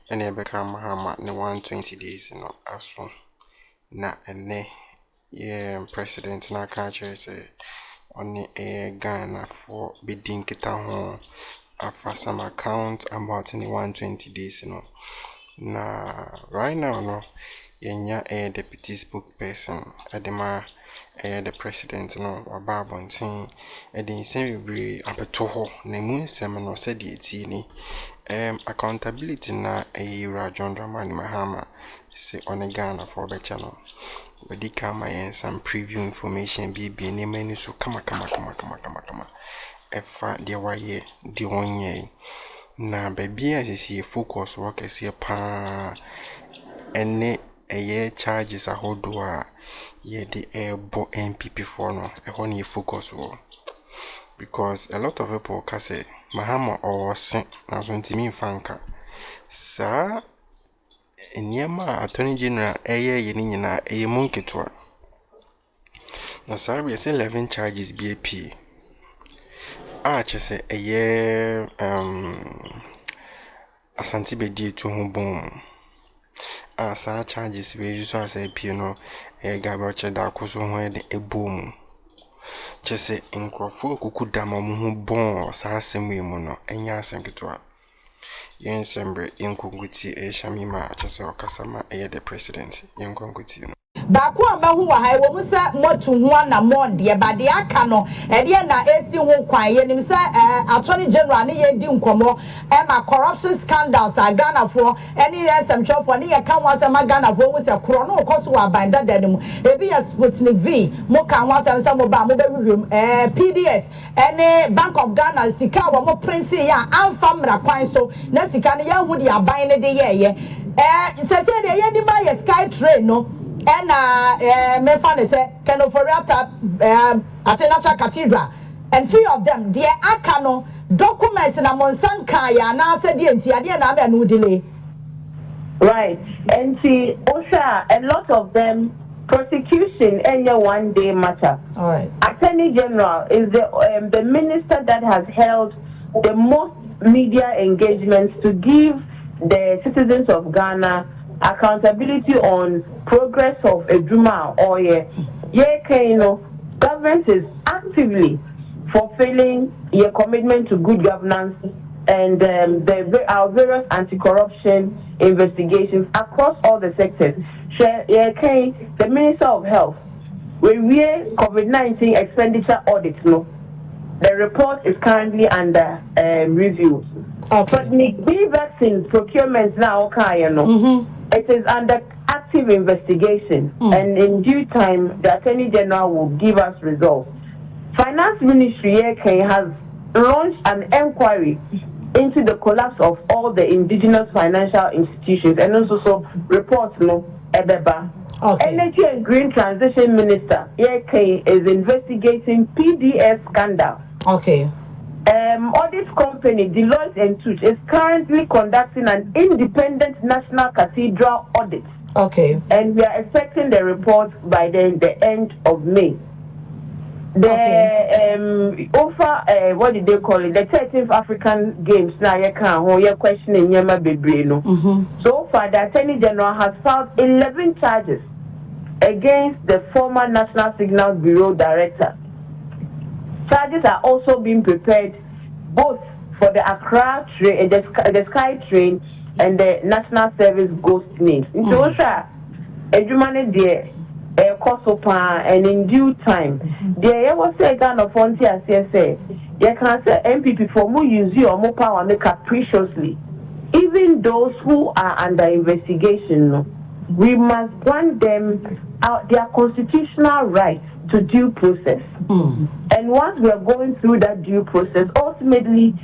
Any become Mahama ne 120 days aso na ene president na Chaṛgeṣ say on Ghana for bidding kita ho afa some account about 120 days na right now yenya deputy spokesperson adema the president ababontin the same be abeto ho na mu nsem no said eti ni accountability na rationalization mahama say on Ghana for better we di kama some preview information be ne mani so kama efa de waye de wonye na baby asisi focus work ese pa ene Chaṛgeṣ ahodo a ye the bo NPP for no e focus wo because a lot of people can say mahama or sin na so ntimi fanka sa enyema attorney general ye ni nyina munketwa na sa we say 11 charges BAP chese asanti bedi to ho bom sa Chaṛgeṣ we use as a piano Gabby Chaṛgeṣ so ho de ebom chese nkrofo kukudama mu ho bon sa asemu mu no enya asenketwa yen sembre yenkonguti shamima chese okasama the president yenkonguti Baku amahu wa hai wo musa motu ho na monde ba de aka no e de na esi ho kwan ye nim sa attorney general ne ye di nkomo ma corruption scandals a Ghana for any SMC for ne ye kan wasem Ghana for wo se kro no koso wa banda dade mu e bi ya Sputnik V mo kan wasem sa mo ba mo be hwem PDS any Bank of Ghana sika wo mo print ya amfa mra kwan so na sika ne ya hu de aban ne de ye se de ye di ma ye sky train no and me fan say Kenoforiata Atenacha Cathedral and three of them dear akano documents na monsanka ya na said the enti na be no delay right and see Osha a lot of them prosecution any one day matter. All right, Attorney General is the minister that has held the most media engagements to give the citizens of Ghana accountability on progress of Eduma or government is actively fulfilling your commitment to good governance and our various anti-corruption investigations across all the sectors. The Minister of Health, when we COVID-19 expenditure audit, the report is currently under review. Okay. But the vaccine procurement now, it is under active investigation, and in due time, the Attorney General will give us results. Finance Ministry has launched an inquiry into the collapse of all the indigenous financial institutions, and also reports Ebeba. Okay. Energy and Green Transition Minister is investigating PDS scandal. Okay. Audit company Deloitte and Touche is currently conducting an independent national cathedral audit. Okay. And we are expecting the report by the end of May. The what did they call it? The 13th African Games. Now you can't. You're questioning Yema Bebreno. So far, the Attorney General has filed 11 charges against the former National Signals Bureau Director. Charges are also being prepared both for the Accra train, the Sky train, and the National Service Ghost names. So, and in due time, there was a gun of frontier say, you can say NPP for more use or more power make capriciously. Even those who are under investigation, we must grant them out their constitutional rights to due process. And once we are going through that due process, ultimately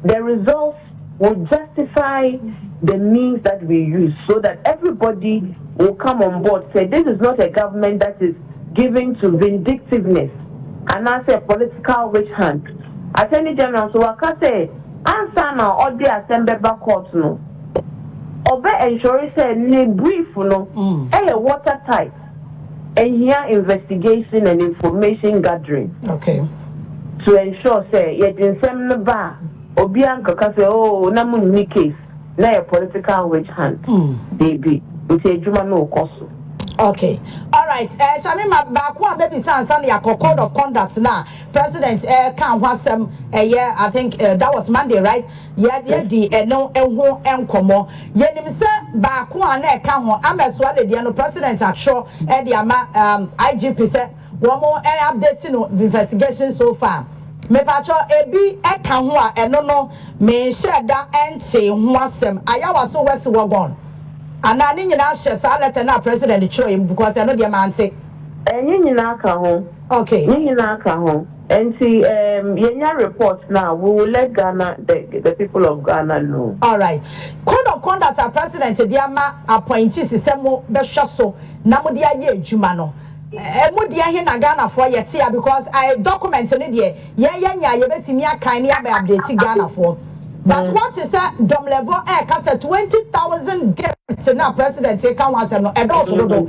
the results will justify the means that we use so that everybody will come on board, say this is not a government that is given to vindictiveness and as a political witch hunt. Attorney General, so I can say, answer now all the assembly back court no. Obe ensure say ne brief no, watertight. And here investigation and information gathering. Okay. To ensure say yet in some bar obianka can say oh namu ni case na a political witch hunt. Baby, it's a Juma no cost. Okay. All right. Shamima Bakwa maybe Sunday a code of conduct now. President can was some yeah, I think that was Monday, right? Yeah, the no enkomo. Yenim se Bakwa na ka ho ameswa de no president atro the ama IGP se one more updating no investigation so far. Me pacho ebi eka ho a eno no me share da ente ho asem ayawa so wesi wagon. And I need to share salad and president Troy because I know the amount. And you know, okay. You know, and see, your reports now. We will let Ghana, the people of Ghana know. All right. Code of conduct, our president, the ama appointees is some beshaso. Namudia ye Jumano. Mudia here na Ghana for yet because I documented it. Yeah, you bet me a kindly update Ghana for. But what is that dom level cause 20,000 gifts now president take on once and also do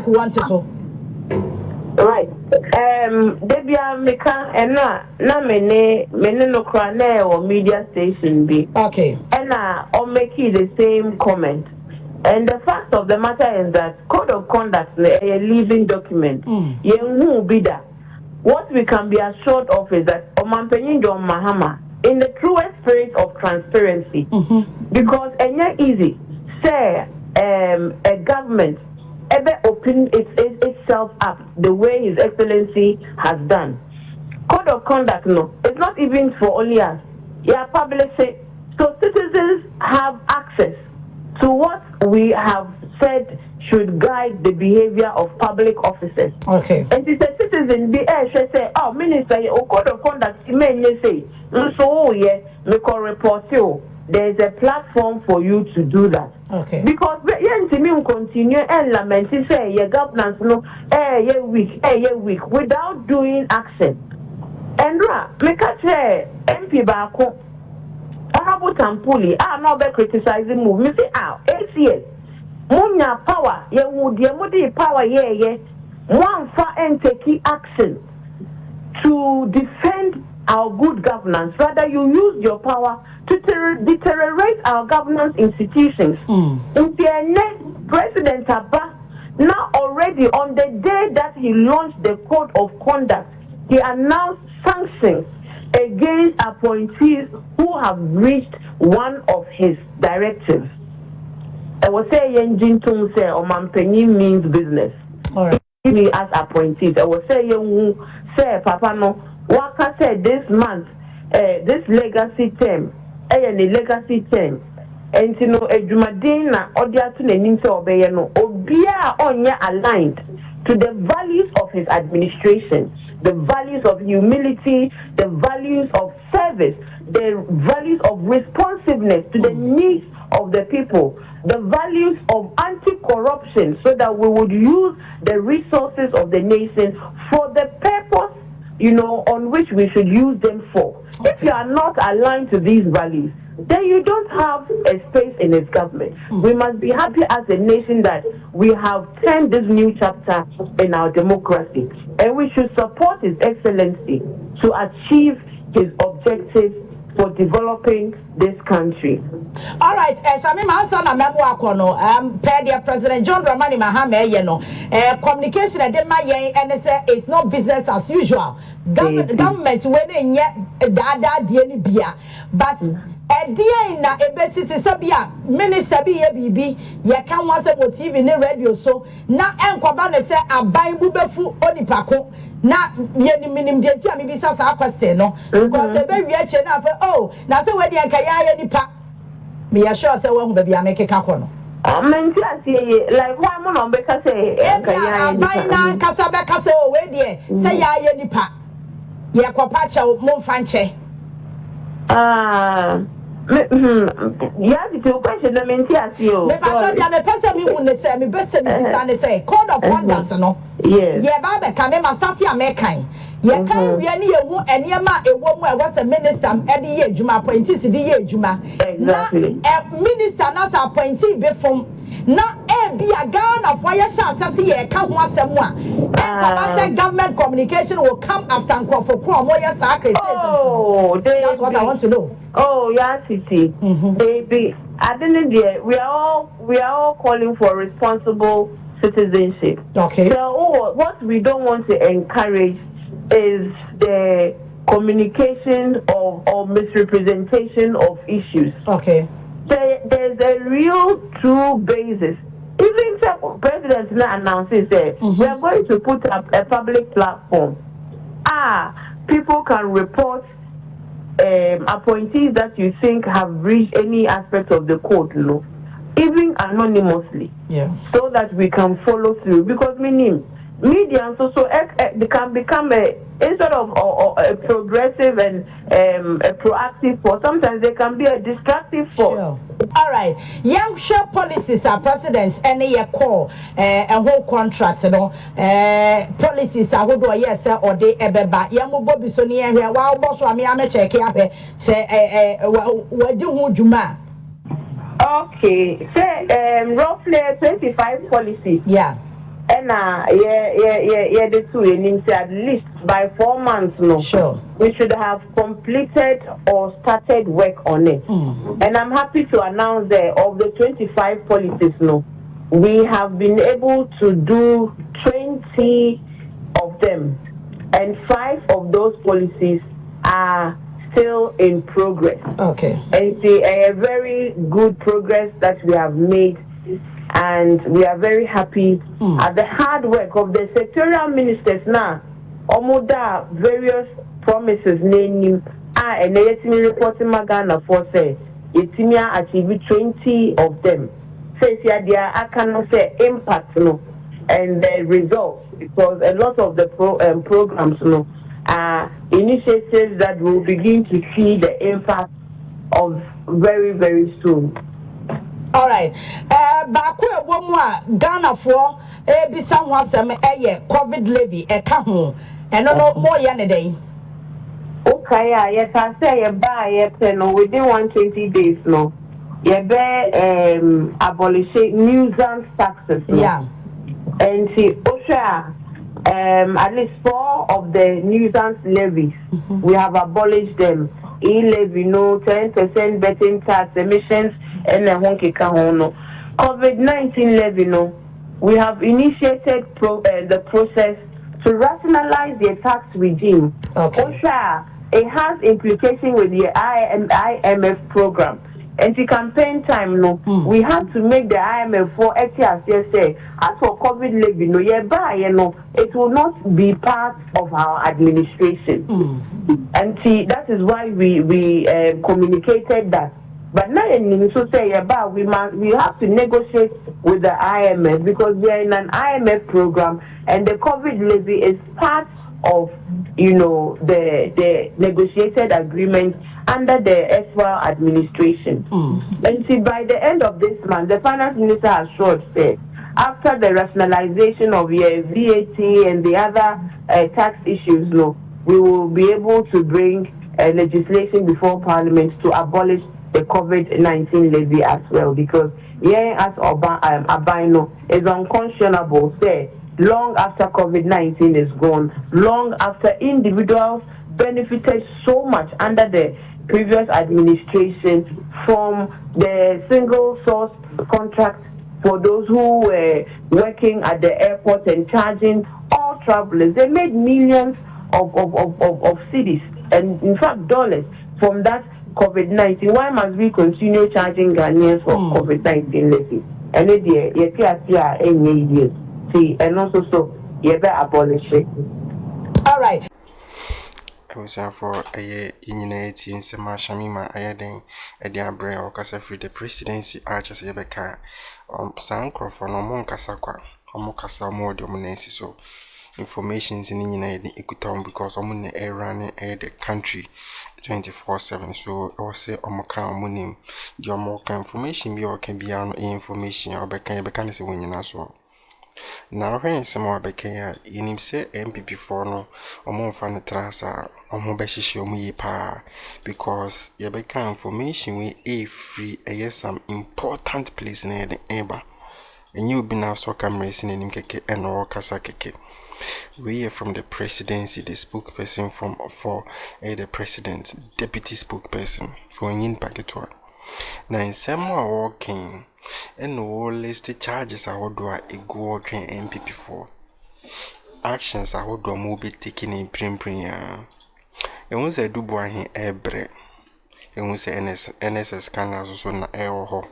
want so. Right. Debia Meka and na mene no crane or media station be. Okay. And I'll make you the same comment. And the fact of the matter is that code of conduct is a living document. What we can be assured of is that Omampenyin John Mahama in the truest spirit of transparency, because it's easy. Say a government ever open itself up the way His Excellency has done. Code of conduct, no, it's not even for only us. Yeah, publish it so citizens have access to what we have said should guide the behavior of public officers. Okay. And it's a citizen be should say, oh, minister, code of conduct, may say. So yeah, me call report you. There is a platform for you to do that. Okay. Because we continue and lament say your governance no weak without doing action. And me catch MP Bako Honorable Tampuli not be criticizing move. Me say 8 years. Munya power ye power ye one for and take action to defend our good governance. Rather, you use your power to deteriorate our governance institutions. President Abba, now already on the day that he launched the code of conduct, he announced sanctions against appointees who have breached one of his directives. I was saying, Jintung say, Omampenyi means business. All right. Me as appointees. I was saying, say, Papa no. Waka said this month, this legacy term, Ayeni legacy term, and you know, Jumadina, Odia to Nenimse Obeyano, Obia Onya aligned to the values of his administration, the values of humility, the values of service, the values of responsiveness to the needs of the people, the values of anti-corruption, so that we would use the resources of the nation for the purpose, you know, on which we should use them for. Okay. If you are not aligned to these values, then you don't have a space in its government. We must be happy as a nation that we have turned this new chapter in our democracy, and we should support His Excellency to achieve his objectives for developing this country. All right, Shamima Sana Memoir Kono, Pedia President John Dramani Mahame, you know, communication at Dema Yang NSA is not business as usual. Government when yet dada dieni bia, but a dear in a city sabia minister be a BB, ye can once about TV in the radio so now Enkobane say a Bible befu onipako. Na yeni minim de ti ami bisa sa question no because e be wi ache na fa oh na se we de anka ya nipa me ya sure say we hu ba bia make ka ko no menti asie like why mo no be ka say anka ya nipa na kasa be ka say oh we de say ya nipa ye kwapa che mo fa nche yeah, the question the menti asie o me pa to dia me pese mi hu ne say me be say me bisa ne say code of conduct no yes ye ba be ka me ma start ya me kan ye kan wi ani ye hu eniema ewo mu e was a minister e de ye adwuma appointee si de ye adwuma exactly na minister na sa appointee be from na be a gun of wire chance as he can't want someone. And government communication will come after and call for Chrome or sacred. Oh, that's what I want to know. Oh, yeah, Titi. Baby, at the end of the day, we are all calling for responsible citizenship. Okay. So what we don't want to encourage is the communication or misrepresentation of issues. Okay. There's a real true basis. Even the president now announces that we are going to put up a public platform. People can report appointees that you think have breached any aspect of the code, even anonymously, so that we can follow through. Because media so they can become instead of a progressive and a proactive force, sometimes they can be a destructive force. Sure. All right. Young share policies are president any call a whole contract, policies are who do yes or they ebeba. Yamu Bobby Sony here, while boss wa me check here say we do who juma. Okay. Say roughly 25 policies. Yeah. And the two in at least by 4 months Sure. we should have completed or started work on it. And I'm happy to announce that of the 25 policies we have been able to do 20 of them, and 5 of those policies are still in progress. Okay. And it's a very good progress that we have made. And we are very happy at the hard work of the sectorial ministers now. Omoda various promises name and yetimi reporting magana for say yetimia achieve 20 of them. Says here there I cannot say impact and the results, because a lot of the programs are initiatives that will begin to see the impact of very, very soon. All right. Baku ebomwa Ghana for bisa ho asem COVID levy ho. Eno no more yan day. Okay, yes, I say you buy within 120 days You be abolish nuisance taxes. Yeah. And see Osha at least 4 of the nuisance levies we have abolished them. E-levy 10% betting tax, emissions and COVID-19 levy we have initiated the process to rationalize the tax regime. Okay. It has implication with the IMF program. And the campaign time, we have to make the IMF for say as for COVID levy, it will not be part of our administration. And see, that is why we communicated that. But now so say we have to negotiate with the IMF, because we are in an IMF program, and the COVID levy is part of the negotiated agreement under the SWAL administration. And see, by the end of this month, the finance minister has said after the rationalization of VAT and the other tax issues, we will be able to bring legislation before Parliament to abolish the COVID-19 levy as well, because as Abino is unconscionable, say long after COVID-19 is gone, long after individuals benefited so much under the previous administration from the single source contract for those who were working at the airport and charging all travelers. They made millions of cities and in fact dollars from that COVID-19. Why must we continue charging Ghanaians for COVID-19 levy? And and also so you better abolish it. All right. I was for a unity in Sema Shamima Ayadin, a dear brain or Casa free the presidency arches Yebeka, Sankrof no Monkasakwa, or Mokasa more dominancy. So informations in United Equaton because I'm running the country 24/7. So I will say Omaka Munim, your more information be or can be on information or Bekan is winning as well. Now when some more Bekan, you say NPP for no or more fan trasa or more beshish pa, because you Bekan information we a free a yes some important place near the Eba. And you be now so cameras in him keke and all kasa keke. We hear from the presidency, the spokesperson for the president, deputy spokesperson for an packetwa. Now in some walking and all list charges are what do I go train NPP for. Actions are what do I be taking in prim. And once I do boy here ebre. And once NSS scanners so na ho.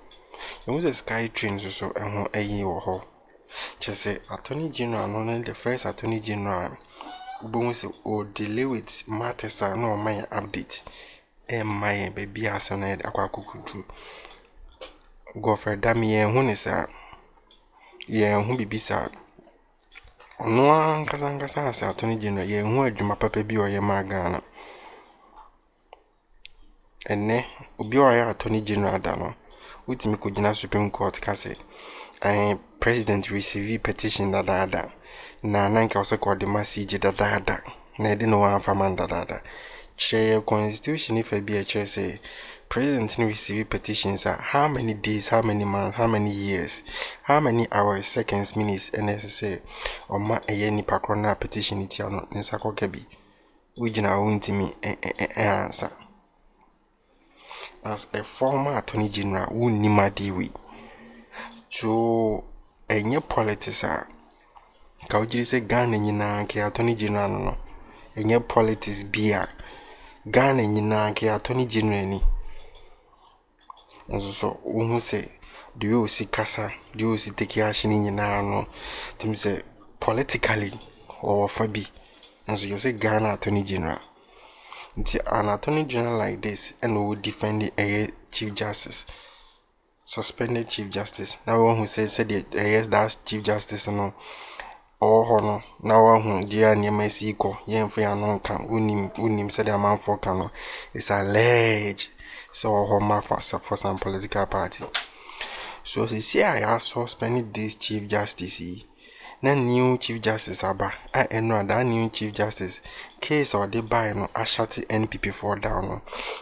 And once sky trains so and a year or ho. Just say Attorney General, not the first Attorney General. Bones or delay with matters are no my update. And my baby as an head aquacuckoo. Go for dammy and who is a yeah, who be beside. No one Casanga Attorney General, yeah, who had my papa be or your magana. And ne, Ubi or Attorney General Dano, which me could Supreme Court Casse. President receive petition da na nanka also called the message da na dey no one farman da chair constitution if be a chair say president receive petitions how many days, how many months, how many years, how many hours, seconds, minutes and necessary or ma Ayeni pakrona petition it ya no nsa ko Gabby we gina wontimi answer as a former attorney general who nimadi we to enye politics ka ojiri se Ghana nyina ke attorney general no enye politics bia Ghana nyina ke attorney general ni so who say do you see kasa do you see take action nyina no tim say politically or fabi and so you say Ghana attorney general until an attorney general like this and will defend the chief justice suspended chief justice. Now one who said yes, that's chief justice no or no. Now one who dear near Mexico, yen for non can unim said a man for cano is alleged so home for some political party. So they say I suspended this chief justice. Na new chief justice aba I know that new chief justice case or they buy no I shut NPP for down no.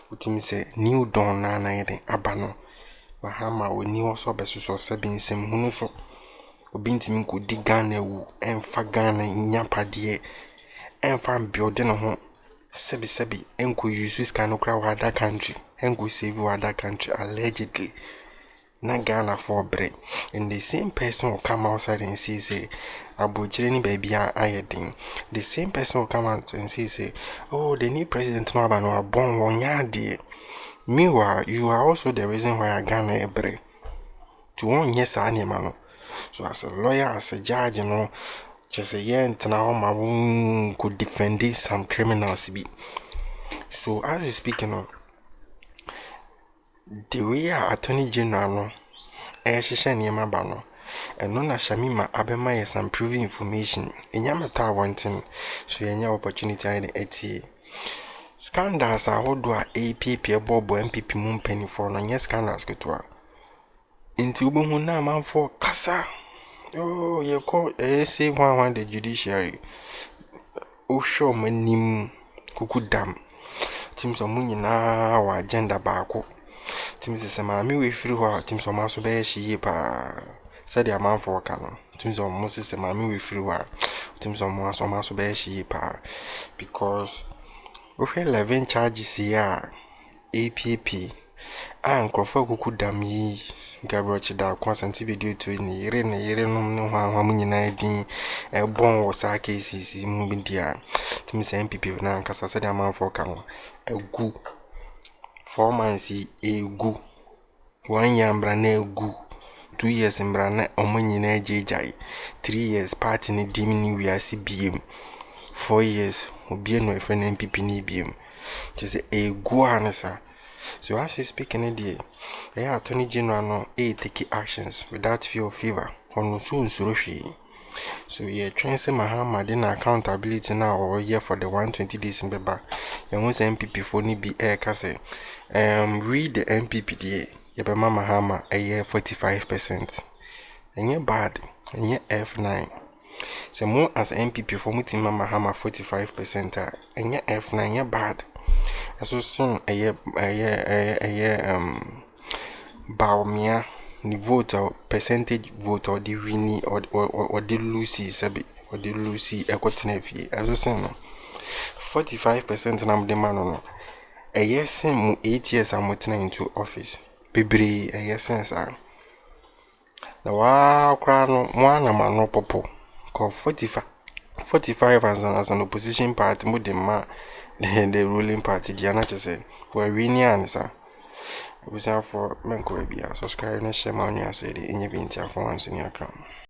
What me say new don na aba no. Mahama oni also besuso sebin sem hunu so obintimi ko di Ghana wu emfa Ghana nyapade emfa building ho sebi enko use scan okra wa that country enko save wa that country allegedly na Ghana for break and the same person will come outside and say abochire ni baby ayedin the same person will come out and say oh the new president no aba no abon wonya de. Meanwhile, you are also the reason why I Ghana a break. To one yes, animal. So as a lawyer, as a judge, you know, just a year and now my could defend some criminals be. So as we speaking of the way our attorney general no, she near bano. And nona Shamima Abema is some proving information. In Yamata wanting, so any opportunity in the scandals are what do APP Bobo NPP moon penny for no yes scandals go to into Bumuna man for Casa. Oh, you call say one the judiciary. Oh, show my name Cuckoo Dam. Teams of Munina our agenda bako. Teams is a mammy we through her teams of Masobe she pa said the man for canon. Teams of Moses and mammy we through her teams of Masobe she pa because we 11 charges here APP and Crawford could damn Gabriel Chida consent video to in the yere no one din a bon was a cases moving there. To Miss NPP now, because I said a man for Cano a goo 4 months a goo 1 year brane goo 2 years in brane omonina JJ 3 years party in dimini we are CBM 4 years will be no friend NPP ni BM just a goo answer. So as he speaking in the attorney general no take actions without fear of favor on so so yeah trying say Mahama then accountability now or year for the 120 days in Beba. You want MPP for ni be air case read the MPP the Yabema Mahama a year 45%. And you're bad and you're F9. So more as MPP for Mutima Mahama 45% and you're F9 you're bad. As you seen a year Baumia ni vote or percentage vote or the winnie or the Lucy sabi or the Lucy ekotene as I say no 45% na the man no a yes mu 8 years I'm waiting into office bebre a yes sense na wa kra no mo na ma no popo ko 45 as an opposition party mo the ma the ruling party the na say we winning answer. We for men ko bia subscribe na share ma onua so dey enye bintia for once in Akroma.